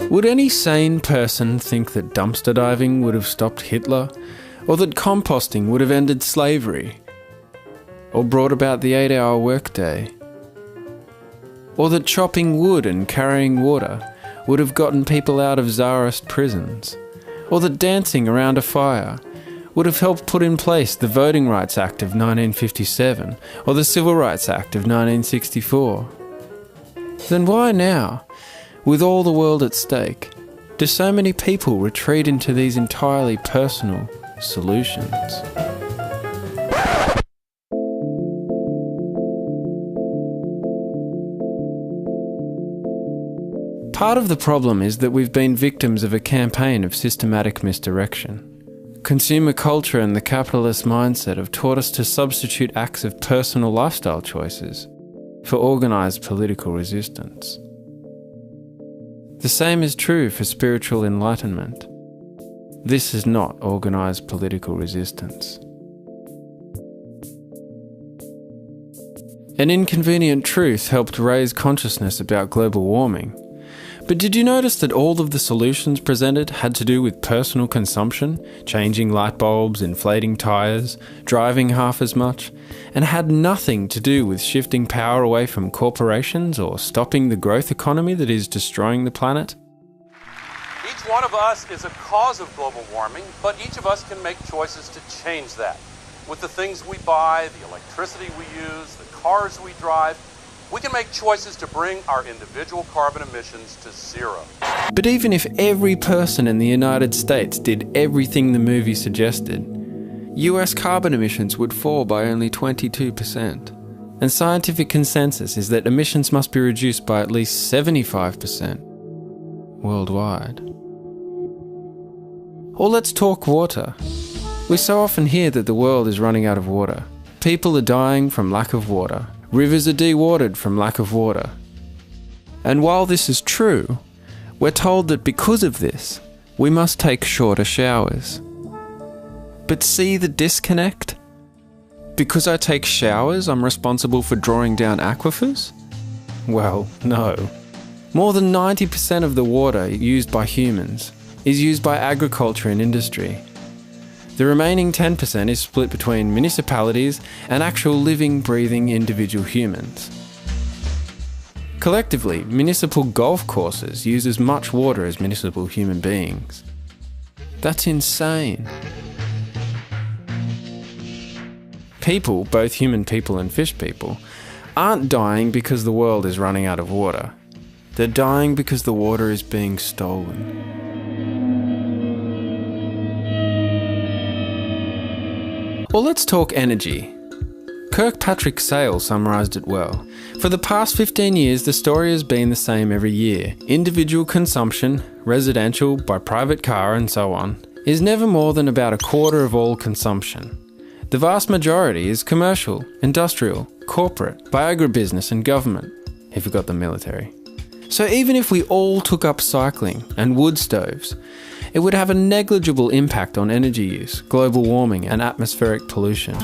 Would any sane person think that dumpster diving would have stopped Hitler? Or that composting would have ended slavery? Or brought about the 8-hour workday? Or that chopping wood and carrying water would have gotten people out of Tsarist prisons? Or that dancing around a fire would have helped put in place the Voting Rights Act of 1957 or the Civil Rights Act of 1964? Then why now, with all the world at stake, do so many people retreat into these entirely personal solutions? Part of the problem is that we've been victims of a campaign of systematic misdirection. Consumer culture and the capitalist mindset have taught us to substitute acts of personal lifestyle choices for organised political resistance. The same is true for spiritual enlightenment. This is not organised political resistance. An inconvenient truth helped raise consciousness about global warming. But did you notice that all of the solutions presented had to do with personal consumption, changing light bulbs, inflating tyres, driving half as much, and had nothing to do with shifting power away from corporations or stopping the growth economy that is destroying the planet? Each one of us is a cause of global warming, but each of us can make choices to change that. With the things we buy, the electricity we use, the cars we drive, we can make choices to bring our individual carbon emissions to zero. But even if every person in the United States did everything the movie suggested, US carbon emissions would fall by only 22%. And scientific consensus is that emissions must be reduced by at least 75% worldwide. Or let's talk water. We so often hear that the world is running out of water. People are dying from lack of water. Rivers are dewatered from lack of water. And while this is true, we're told that because of this, we must take shorter showers. But see the disconnect? Because I take showers, I'm responsible for drawing down aquifers? Well, no. More than 90% of the water used by humans is used by agriculture and industry. The remaining 10% is split between municipalities and actual living, breathing individual humans. Collectively, municipal golf courses use as much water as municipal human beings. That's insane. People, both human people and fish people, aren't dying because the world is running out of water. They're dying because the water is being stolen. Well, let's talk energy. Kirkpatrick Sale summarised it well. For the past 15 years, the story has been the same every year. Individual consumption, residential, by private car and so on, is never more than about a quarter of all consumption. The vast majority is commercial, industrial, corporate, by agribusiness and government. He forgot the military. So even if we all took up cycling and wood stoves, it would have a negligible impact on energy use, global warming and atmospheric pollution.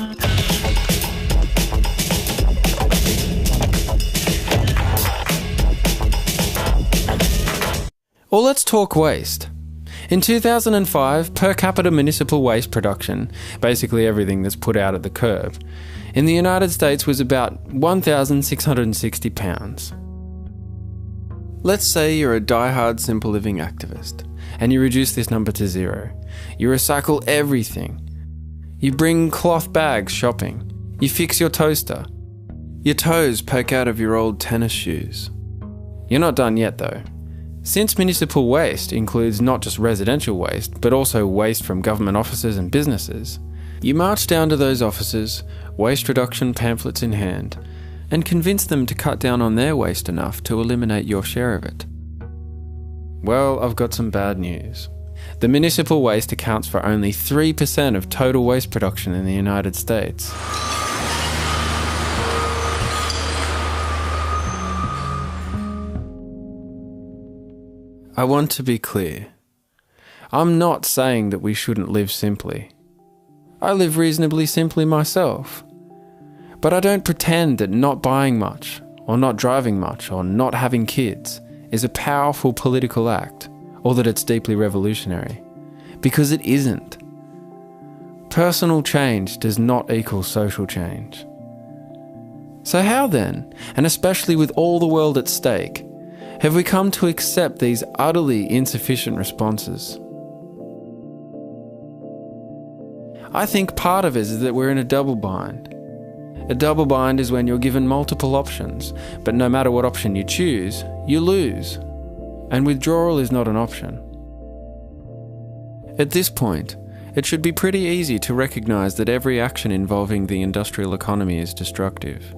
Or let's talk waste. In 2005, per capita municipal waste production, basically everything that's put out at the curb, in the United States was about 1,660 pounds. Let's say you're a die-hard simple living activist, and you reduce this number to 0. You recycle everything. You bring cloth bags shopping. You fix your toaster. Your toes poke out of your old tennis shoes. You're not done yet though. Since municipal waste includes not just residential waste, but also waste from government offices and businesses, you march down to those offices, waste reduction pamphlets in hand, and convince them to cut down on their waste enough to eliminate your share of it. Well, I've got some bad news. The municipal waste accounts for only 3% of total waste production in the United States. I want to be clear. I'm not saying that we shouldn't live simply. I live reasonably simply myself. But I don't pretend that not buying much, or not driving much, or not having kids is a powerful political act, or that it's deeply revolutionary. Because it isn't. Personal change does not equal social change. So how then, and especially with all the world at stake, have we come to accept these utterly insufficient responses? I think part of it is that we're in a double bind. A double bind is when you're given multiple options, but no matter what option you choose, you lose. And withdrawal is not an option. At this point, it should be pretty easy to recognise that every action involving the industrial economy is destructive.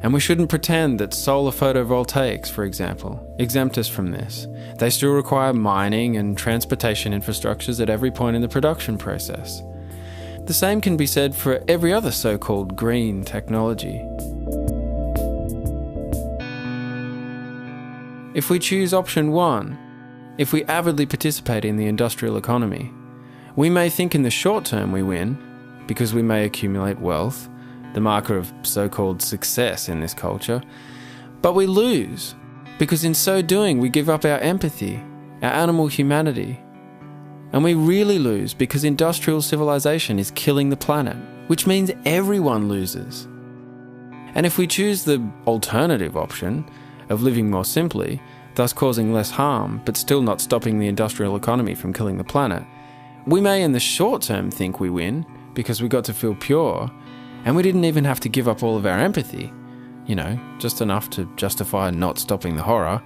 And we shouldn't pretend that solar photovoltaics, for example, exempt us from this. They still require mining and transportation infrastructures at every point in the production process. The same can be said for every other so-called green technology. If we choose option 1, if we avidly participate in the industrial economy, we may think in the short term we win, because we may accumulate wealth, the marker of so-called success in this culture, but we lose, because in so doing we give up our empathy, our animal humanity. And we really lose because industrial civilization is killing the planet, which means everyone loses. And if we choose the alternative option of living more simply, thus causing less harm, but still not stopping the industrial economy from killing the planet, we may in the short term think we win because we got to feel pure, and we didn't even have to give up all of our empathy, just enough to justify not stopping the horror.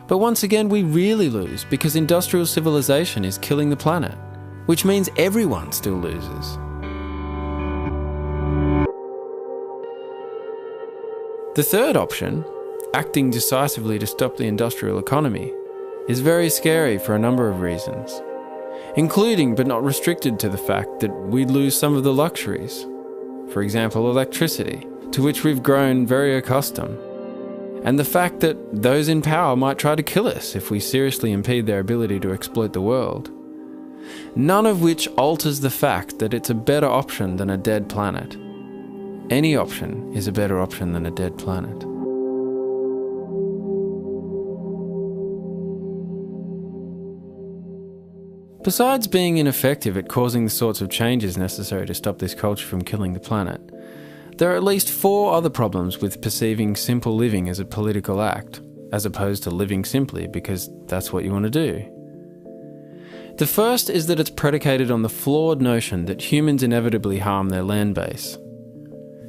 But once again, we really lose because industrial civilization is killing the planet, which means everyone still loses. The third option, acting decisively to stop the industrial economy, is very scary for a number of reasons, including but not restricted to the fact that we'd lose some of the luxuries, for example electricity, to which we've grown very accustomed. And the fact that those in power might try to kill us if we seriously impede their ability to exploit the world. None of which alters the fact that it's a better option than a dead planet. Any option is a better option than a dead planet. Besides being ineffective at causing the sorts of changes necessary to stop this culture from killing the planet, there are at least 4 other problems with perceiving simple living as a political act, as opposed to living simply because that's what you want to do. The first is that it's predicated on the flawed notion that humans inevitably harm their land base.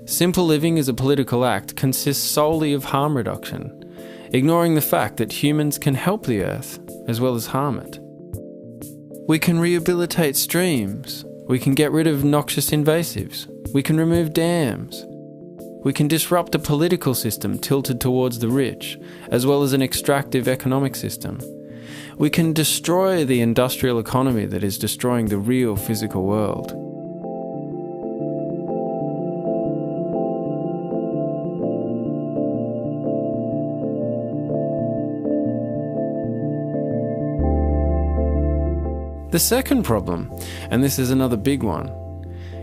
Simple living as a political act consists solely of harm reduction, ignoring the fact that humans can help the earth as well as harm it. We can rehabilitate streams, we can get rid of noxious invasives, we can remove dams. We can disrupt a political system tilted towards the rich, as well as an extractive economic system. We can destroy the industrial economy that is destroying the real physical world. The second problem, and this is another big one,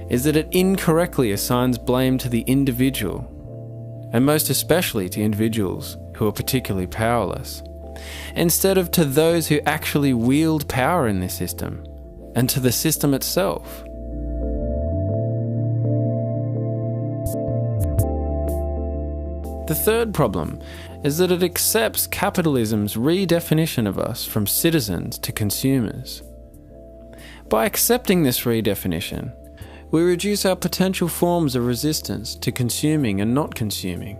is that it incorrectly assigns blame to the individual, and most especially to individuals who are particularly powerless, instead of to those who actually wield power in this system, and to the system itself. The third problem is that it accepts capitalism's redefinition of us from citizens to consumers. By accepting this redefinition, we reduce our potential forms of resistance to consuming and not consuming.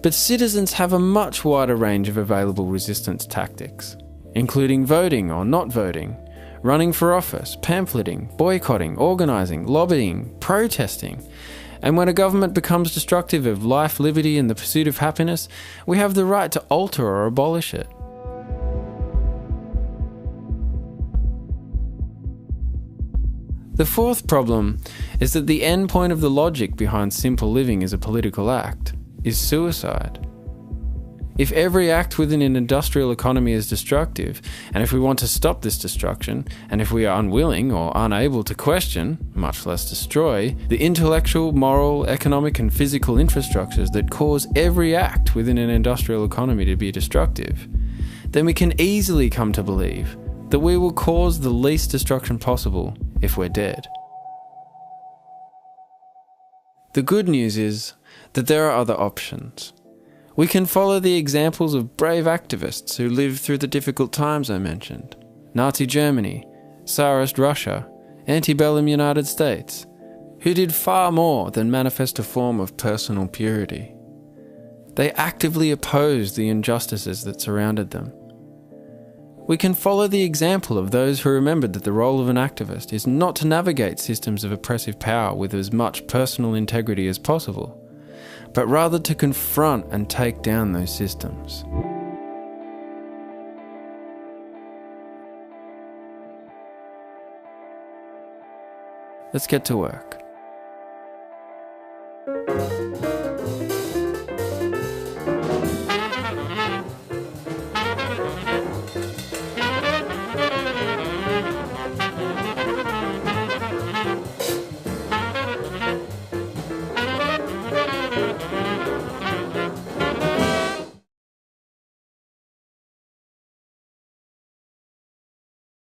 But citizens have a much wider range of available resistance tactics, including voting or not voting, running for office, pamphleting, boycotting, organising, lobbying, protesting. And when a government becomes destructive of life, liberty and the pursuit of happiness, we have the right to alter or abolish it. The fourth problem is that the end point of the logic behind simple living as a political act is suicide. If every act within an industrial economy is destructive, and if we want to stop this destruction, and if we are unwilling or unable to question, much less destroy, the intellectual, moral, economic and physical infrastructures that cause every act within an industrial economy to be destructive, then we can easily come to believe that we will cause the least destruction possible if we're dead. The good news is that there are other options. We can follow the examples of brave activists who lived through the difficult times I mentioned. Nazi Germany, Tsarist Russia, antebellum United States, who did far more than manifest a form of personal purity. They actively opposed the injustices that surrounded them. We can follow the example of those who remembered that the role of an activist is not to navigate systems of oppressive power with as much personal integrity as possible, but rather to confront and take down those systems. Let's get to work.